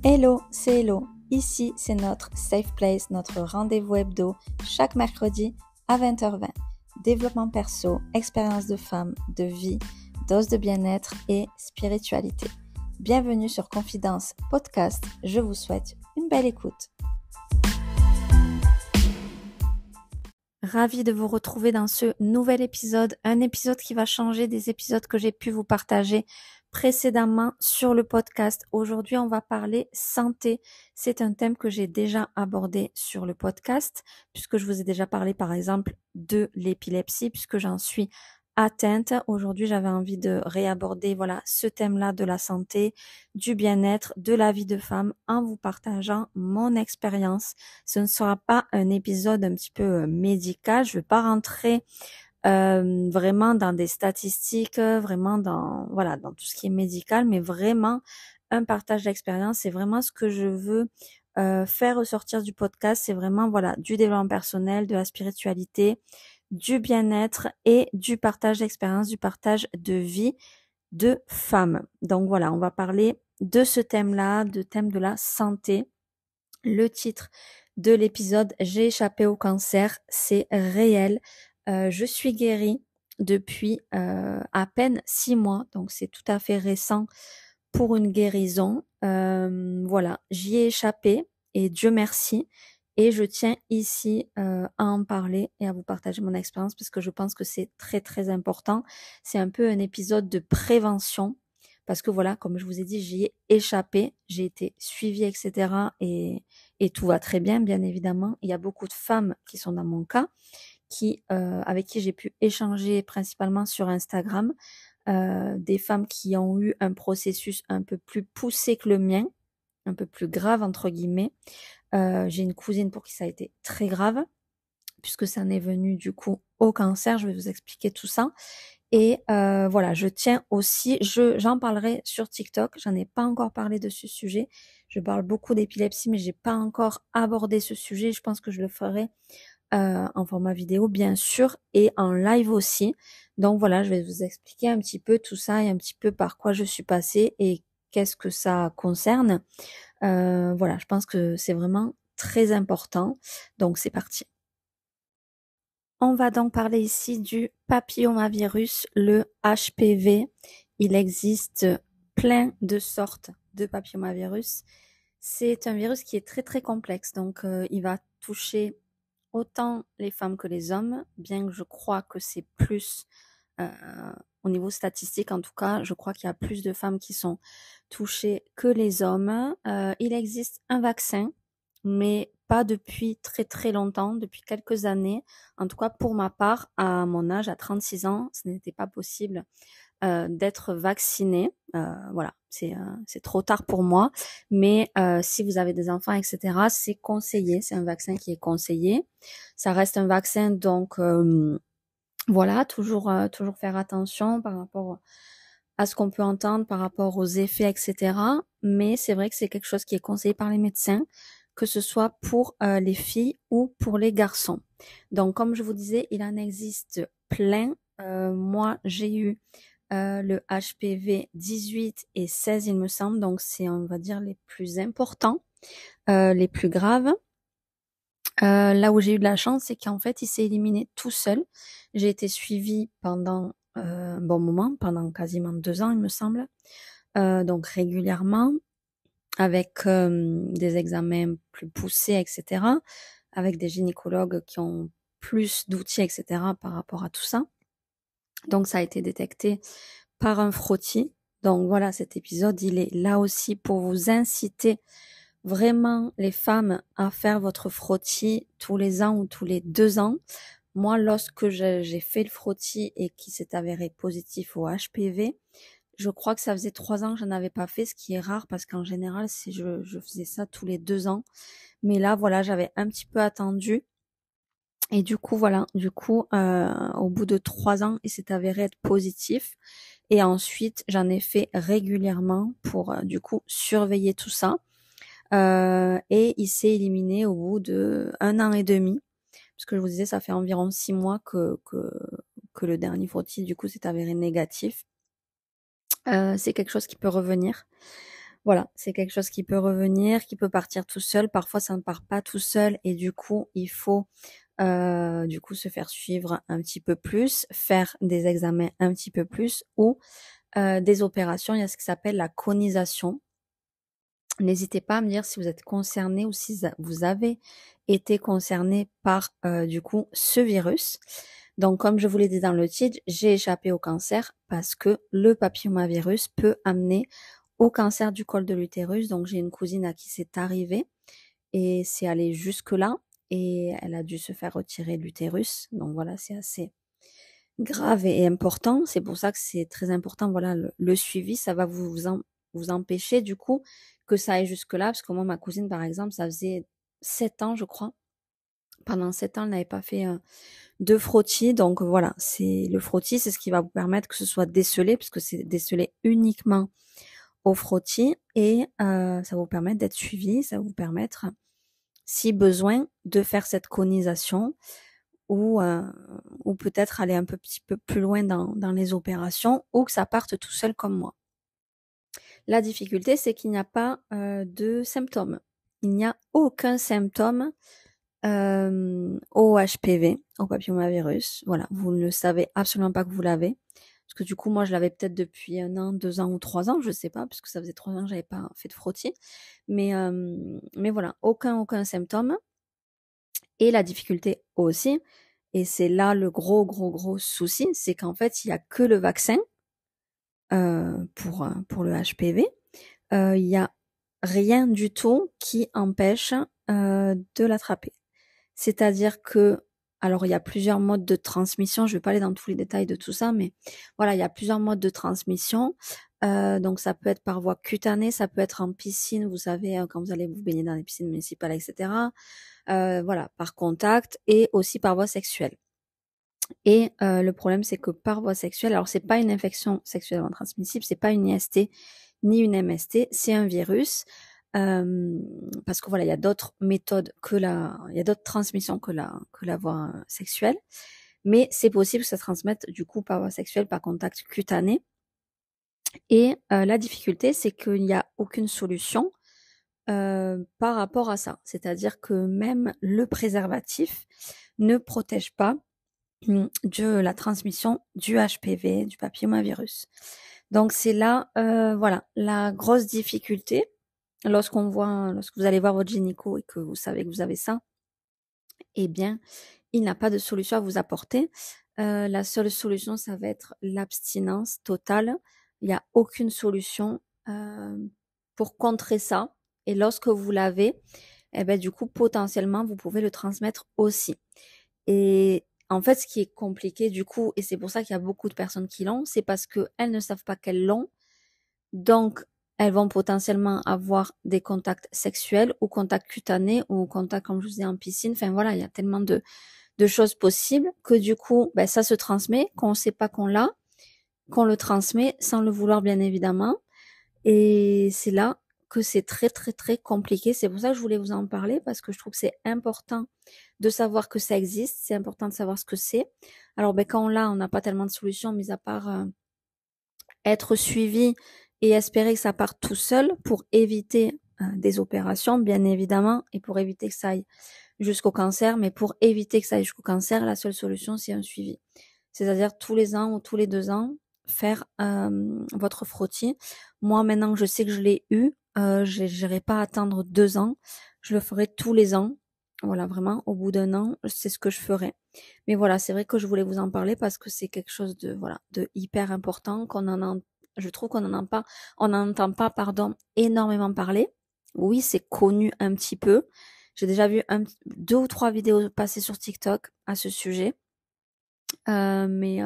Hello, c'est Hello. Ici, c'est notre Safe Place, notre rendez-vous hebdo, chaque mercredi à 20h20. Développement perso, expérience de femme, de vie, dose de bien-être et spiritualité. Bienvenue sur Confidence Podcast. Je vous souhaite une belle écoute. Ravie de vous retrouver dans ce nouvel épisode, un épisode qui va changer des épisodes que j'ai pu vous partager précédemment sur le podcast. Aujourd'hui, on va parler santé. C'est un thème que j'ai déjà abordé sur le podcast, puisque je vous ai déjà parlé par exemple de l'épilepsie, puisque j'en suis atteinte. Aujourd'hui, j'avais envie de réaborder ce thème-là de la santé, du bien-être, de la vie de femme en vous partageant mon expérience. Ce ne sera pas un épisode un petit peu médical. Je ne vais pas rentrer vraiment dans des statistiques, vraiment dans tout ce qui est médical, mais vraiment un partage d'expérience. C'est vraiment ce que je veux faire ressortir du podcast. C'est vraiment du développement personnel, de la spiritualité, du bien-être et du partage d'expérience, du partage de vie de femmes. Donc voilà, on va parler de ce thème-là, de thème de la santé. Le titre de l'épisode, j'ai échappé au cancer, c'est réel. Je suis guérie depuis à peine 6 mois, donc c'est tout à fait récent pour une guérison. J'y ai échappé et Dieu merci. Et je tiens ici à en parler et à vous partager mon expérience parce que je pense que c'est très très important. C'est un peu un épisode de prévention parce que comme je vous ai dit, j'y ai échappé, j'ai été suivie, etc. Et tout va très bien, bien évidemment. Il y a beaucoup de femmes qui sont dans mon cas, avec qui j'ai pu échanger principalement sur Instagram, des femmes qui ont eu un processus un peu plus poussé que le mien, un peu plus grave entre guillemets. J'ai une cousine pour qui ça a été très grave, puisque ça en est venu du coup au cancer. Je vais vous expliquer tout ça. Et je tiens aussi, j'en parlerai sur TikTok. J'en ai pas encore parlé de ce sujet. Je parle beaucoup d'épilepsie, mais j'ai pas encore abordé ce sujet. Je pense que je le ferai en format vidéo, bien sûr, et en live aussi. Donc je vais vous expliquer un petit peu tout ça et un petit peu par quoi je suis passée et qu'est-ce que ça concerne. Je pense que c'est vraiment très important. Donc c'est parti. On va donc parler ici du papillomavirus, le HPV. Il existe plein de sortes de papillomavirus. C'est un virus qui est très très complexe, donc il va toucher autant les femmes que les hommes, bien que je crois que c'est plus au niveau statistique, en tout cas, je crois qu'il y a plus de femmes qui sont touchées que les hommes. Il existe un vaccin, mais pas depuis très très longtemps, depuis quelques années. En tout cas, pour ma part, à mon âge, à 36 ans, ce n'était pas possible d'être vaccinée. C'est trop tard pour moi. Mais si vous avez des enfants, etc., c'est conseillé. C'est un vaccin qui est conseillé. Ça reste un vaccin, donc toujours faire attention par rapport à ce qu'on peut entendre, par rapport aux effets, etc. Mais c'est vrai que c'est quelque chose qui est conseillé par les médecins, que ce soit pour les filles ou pour les garçons. Donc, comme je vous disais, il en existe plein. Moi, j'ai eu le HPV 18 et 16, il me semble. Donc, c'est, on va dire, les plus importants, les plus graves. Là où j'ai eu de la chance, c'est qu'en fait, il s'est éliminé tout seul. J'ai été suivie pendant un bon moment, pendant quasiment 2 ans, il me semble. Donc régulièrement, avec des examens plus poussés, etc. Avec des gynécologues qui ont plus d'outils, etc. par rapport à tout ça. Donc ça a été détecté par un frottis. Donc voilà, cet épisode, il est là aussi pour vous inciter vraiment les femmes à faire votre frottis tous les ans ou tous les 2 ans. Moi, lorsque j'ai fait le frottis et qu'il s'est avéré positif au HPV, je crois que ça faisait 3 ans que je n'avais pas fait, ce qui est rare parce qu'en général, je faisais ça tous les 2 ans. Mais là, j'avais un petit peu attendu. Et du coup, au bout de 3 ans, il s'est avéré être positif. Et ensuite, j'en ai fait régulièrement pour, surveiller tout ça. Et il s'est éliminé au bout de 1 an et demi. Parce que je vous disais, ça fait environ 6 mois que le dernier frottis, du coup, s'est avéré négatif. C'est quelque chose qui peut revenir. Voilà, c'est quelque chose qui peut revenir, qui peut partir tout seul. Parfois, ça ne part pas tout seul et du coup, il faut se faire suivre un petit peu plus, faire des examens un petit peu plus ou des opérations. Il y a ce qui s'appelle la conisation. N'hésitez pas à me dire si vous êtes concerné ou si vous avez été concerné par ce virus. Donc, comme je vous l'ai dit dans le titre, j'ai échappé au cancer parce que le papillomavirus peut amener au cancer du col de l'utérus. Donc, j'ai une cousine à qui c'est arrivé et c'est allé jusque-là et elle a dû se faire retirer l'utérus. Donc voilà, c'est assez grave et important. C'est pour ça que c'est très important. Voilà, le suivi, ça va vous empêcher du coup que ça aille jusque-là. Parce que moi, ma cousine, par exemple, ça faisait 7 ans, je crois. Pendant 7 ans, elle n'avait pas fait de frottis. Donc voilà, c'est le frottis, c'est ce qui va vous permettre que ce soit décelé, puisque c'est décelé uniquement au frottis. Et ça va vous permettre d'être suivi, ça va vous permettre, si besoin, de faire cette conisation ou, ou peut-être aller un petit peu plus loin dans les opérations ou que ça parte tout seul comme moi. La difficulté, c'est qu'il n'y a pas de symptômes. Il n'y a aucun symptôme au HPV, au papillomavirus. Voilà, vous ne le savez absolument pas que vous l'avez. Parce que du coup, moi, je l'avais peut-être depuis 1 an, 2 ans ou 3 ans, je sais pas, puisque ça faisait 3 ans que j'avais pas fait de frottis. Mais voilà, aucun symptôme. Et la difficulté aussi, et c'est là le gros souci, c'est qu'en fait, il y a que le vaccin pour le HPV. Il y a rien du tout qui empêche de l'attraper. C'est-à-dire que, alors il y a plusieurs modes de transmission, je vais pas aller dans tous les détails de tout ça, mais voilà, il y a plusieurs modes de transmission. Donc ça peut être par voie cutanée, ça peut être en piscine, vous savez, quand vous allez vous baigner dans les piscines municipales, etc. Voilà, par contact et aussi par voie sexuelle. Et le problème, c'est que par voie sexuelle, alors c'est pas une infection sexuellement transmissible, c'est pas une IST ni une MST, c'est un virus. Parce que voilà, il y a d'autres méthodes il y a d'autres transmissions que la voie sexuelle, mais c'est possible que ça se transmette du coup par voie sexuelle, par contact cutané. Et la difficulté, c'est qu'il n'y a aucune solution par rapport à ça. C'est-à-dire que même le préservatif ne protège pas de la transmission du HPV, du papillomavirus. Donc c'est là, voilà, la grosse difficulté lorsque vous allez voir votre gynéco et que vous savez que vous avez ça, eh bien, il n'a pas de solution à vous apporter. La seule solution, ça va être l'abstinence totale. Il n'y a aucune solution pour contrer ça. Et lorsque vous l'avez, eh ben, du coup, potentiellement, vous pouvez le transmettre aussi. Et en fait, ce qui est compliqué, du coup, et c'est pour ça qu'il y a beaucoup de personnes qui l'ont, c'est parce qu'elles ne savent pas qu'elles l'ont. Donc, elles vont potentiellement avoir des contacts sexuels ou contacts cutanés ou contacts, comme je vous disais, en piscine. Enfin, voilà, il y a tellement de choses possibles que du coup, ben, ça se transmet, qu'on ne sait pas qu'on l'a, qu'on le transmet sans le vouloir, bien évidemment. Et c'est là que c'est très compliqué. C'est pour ça que je voulais vous en parler parce que je trouve que c'est important de savoir que ça existe. C'est important de savoir ce que c'est. Alors, ben, quand on l'a, on n'a pas tellement de solutions, mis à part être suivi et espérer que ça parte tout seul pour éviter des opérations, bien évidemment, et pour éviter que ça aille jusqu'au cancer. Mais pour éviter que ça aille jusqu'au cancer, la seule solution, c'est un suivi. C'est-à-dire tous les ans ou tous les 2 ans, faire votre frottis. Moi, maintenant que je sais que je l'ai eu, je n'irai pas attendre 2 ans. Je le ferai tous les ans. Voilà, vraiment, au bout d'1 an, c'est ce que je ferai. Mais voilà, c'est vrai que je voulais vous en parler parce que c'est quelque chose de, voilà, de hyper important je trouve qu'on n'en entend pas, pardon, énormément parler. Oui, c'est connu un petit peu. J'ai déjà vu 2 ou 3 vidéos passer sur TikTok à ce sujet. Mais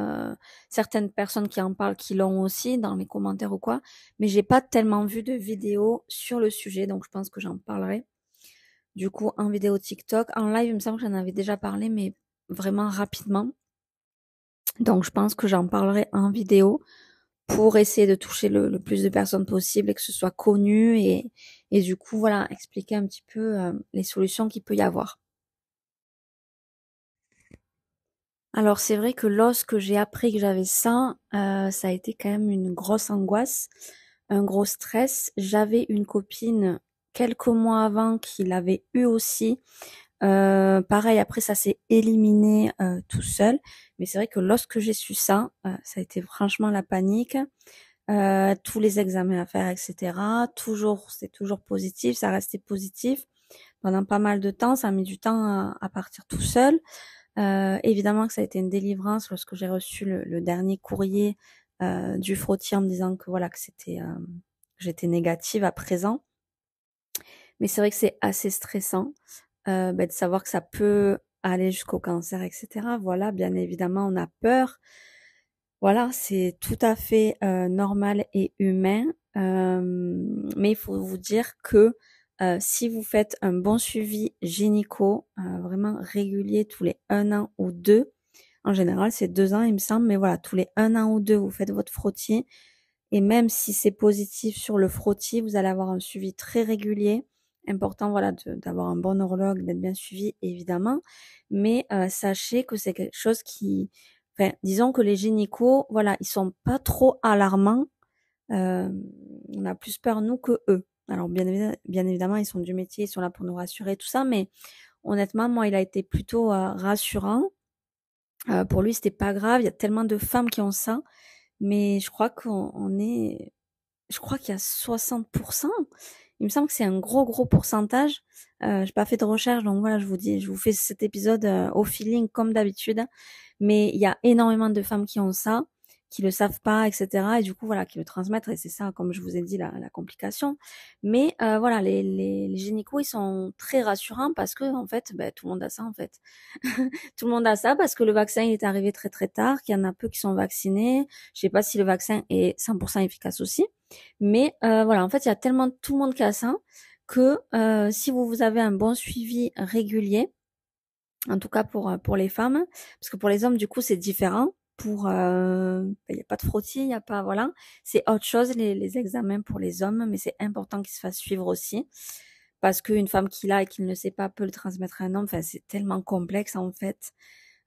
certaines personnes qui en parlent, qui l'ont aussi dans les commentaires ou quoi, mais j'ai pas tellement vu de vidéos sur le sujet, donc je pense que j'en parlerai. Du coup, en vidéo TikTok, en live, il me semble que j'en avais déjà parlé, mais vraiment rapidement. Donc je pense que j'en parlerai en vidéo pour essayer de toucher le plus de personnes possible et que ce soit connu et du coup, voilà, expliquer un petit peu les solutions qu'il peut y avoir. Alors c'est vrai que lorsque j'ai appris que j'avais ça, ça a été quand même une grosse angoisse. un gros stress. J'avais une copine quelques mois avant qui l'avait eu aussi. Pareil, après ça s'est éliminé tout seul. Mais c'est vrai que lorsque j'ai su ça, ça a été franchement la panique. Tous les examens à faire, etc. C'est toujours positif, ça restait positif pendant pas mal de temps. Ça a mis du temps à partir tout seul. Évidemment que ça a été une délivrance lorsque j'ai reçu le dernier courrier du frottis en me disant que voilà que j'étais négative à présent. Mais c'est vrai que c'est assez stressant de savoir que ça peut aller jusqu'au cancer, etc. Voilà, bien évidemment, on a peur. Voilà, c'est tout à fait normal et humain. Mais il faut vous dire que si vous faites un bon suivi gynéco, vraiment régulier tous les 1 an ou 2, en général c'est 2 ans il me semble, mais voilà, tous les 1 an ou 2, vous faites votre frottis. Et même si c'est positif sur le frottis, vous allez avoir un suivi très régulier. Important, voilà, d'avoir un bon neurologue, d'être bien suivi, évidemment. Mais sachez que c'est quelque chose qui, enfin, disons que les gynécos, voilà, ils sont pas trop alarmants. On a plus peur nous que eux. Alors bien évidemment, ils sont du métier, ils sont là pour nous rassurer, tout ça. Mais honnêtement, moi, il a été plutôt rassurant. Pour lui, c'était pas grave. Il y a tellement de femmes qui ont ça. Mais je crois je crois qu'il y a 60%. Il me semble que c'est un gros pourcentage. J'ai pas fait de recherche, donc voilà, je vous fais cet épisode au feeling comme d'habitude. Mais il y a énormément de femmes qui ont ça, qui le savent pas, etc. Et du coup, voilà, qui le transmettent. Et c'est ça, comme je vous ai dit, la complication. Mais voilà, les gynécos, ils sont très rassurants parce que en fait, tout le monde a ça en fait. Tout le monde a ça parce que le vaccin il est arrivé très tard, qu'il y en a peu qui sont vaccinés. Je sais pas si le vaccin est 100% efficace aussi. Mais voilà, en fait, il y a tellement tout le monde qui a ça que si vous avez un bon suivi régulier, en tout cas pour les femmes, parce que pour les hommes, du coup, c'est différent. Il y a pas de frottis, il y a pas, voilà, c'est autre chose les examens pour les hommes, mais c'est important qu'ils se fassent suivre aussi, parce qu'une femme qui l'a et qui ne le sait pas peut le transmettre à un homme. Enfin, c'est tellement complexe en fait.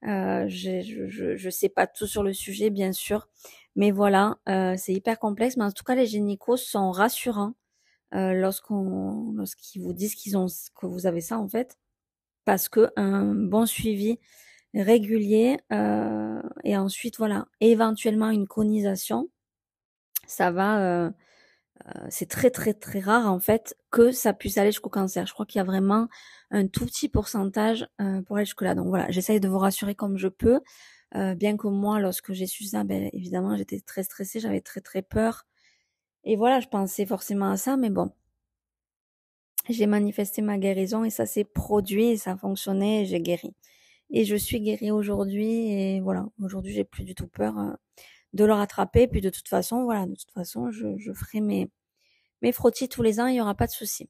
Je sais pas tout sur le sujet, bien sûr, mais voilà, c'est hyper complexe. Mais en tout cas, les gynécos sont rassurants lorsqu'ils vous disent que vous avez ça en fait, parce que un bon suivi régulier et ensuite voilà, éventuellement une conisation, ça va. C'est très rare en fait que ça puisse aller jusqu'au cancer. Je crois qu'il y a vraiment un tout petit pourcentage pour aller jusque-là. Donc voilà, j'essaye de vous rassurer comme je peux. Bien que moi, lorsque j'ai su ça, évidemment, j'étais très stressée, j'avais très peur. Et voilà, je pensais forcément à ça, mais bon, j'ai manifesté ma guérison et ça s'est produit et ça a fonctionné et j'ai guéri. Et je suis guérie aujourd'hui et voilà, aujourd'hui j'ai plus du tout peur de le rattraper. Puis de toute façon, voilà, de toute façon, je ferai mes frottis tous les ans, il y aura pas de souci.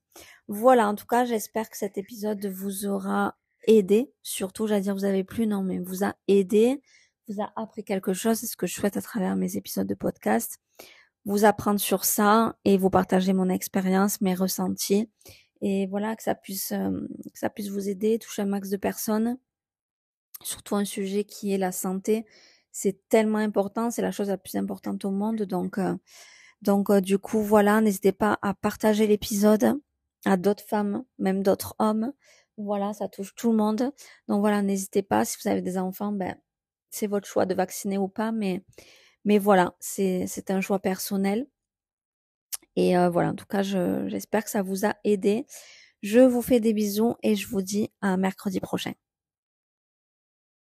Voilà, en tout cas, j'espère que cet épisode vous aura aidé. Surtout, j'allais dire vous avez plu, non, mais vous a aidé, vous a appris quelque chose. C'est ce que je souhaite à travers mes épisodes de podcast. Vous apprendre sur ça et vous partager mon expérience, mes ressentis. Et voilà, que ça puisse vous aider, toucher un max de personnes. Surtout un sujet qui est la santé. C'est tellement important, c'est la chose la plus importante au monde. Donc, du coup, voilà, n'hésitez pas à partager l'épisode à d'autres femmes, même d'autres hommes. Voilà, ça touche tout le monde. Donc voilà, n'hésitez pas. Si vous avez des enfants, c'est votre choix de vacciner ou pas, mais voilà, c'est un choix personnel. Et voilà, en tout cas, j'espère que ça vous a aidé. Je vous fais des bisous et je vous dis à mercredi prochain.